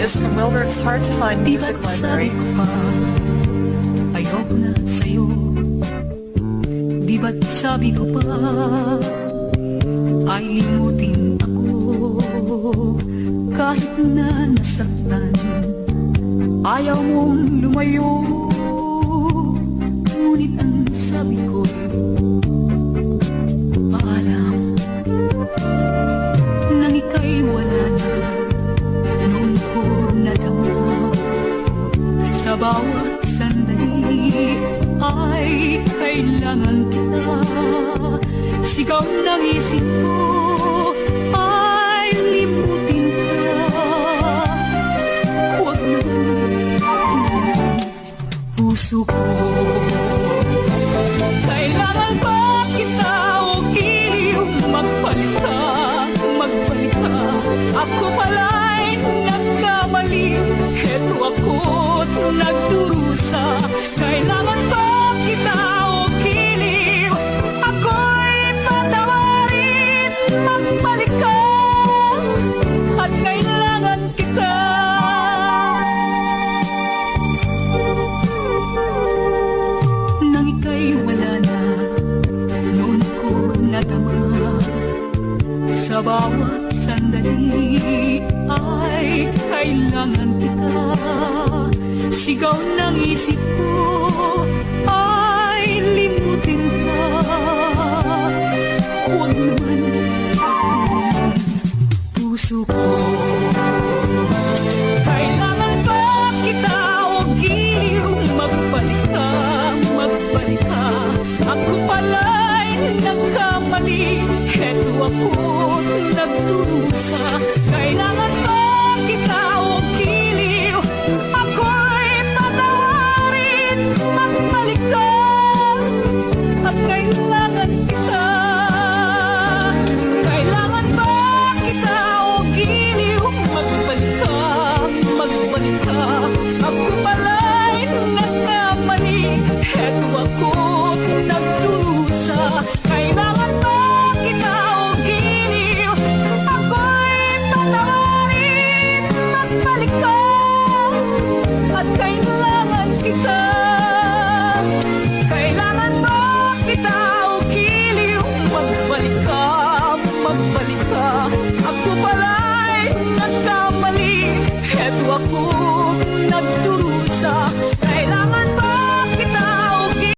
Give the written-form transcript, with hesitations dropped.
is from Wilbert's Hard to Find Music Library. Ayaw ko na sa'yo. Di ba't sabi ko pa ay limutin ako kahit na nasaktan. Ayaw mong lumayo, ngunit ang sabi ko'y paalam. Nang ika'y wala na, noon ko nadama. Sa bawat sandali ay kailangan kita. Sigaw ng isip ko ay limutin ka. Huwag naman puso ko. Kailangan ba kita o giliw? Magbalik ka, magbalik ka. Ako pala'y nagkamali. Heto ako't nagdurusa. Kailangan ba kita o giliw? Ako'y patawarin. Magbalik ka at kailangan kita. Nang ika'y wala na, noon ko nadama. Sa bawat sandali ay kailangan kita. Sigaw ng isip ko ay limutin ka. Huwag naman puso ko. Kailangan ba kita o giliw? Magbalik ka, magbalik ka. Ako pala'y nagkamali. Heto ako't nagdurusa. Kailangan ba kita o giliw? Ako'y patawarin. Magbalik ka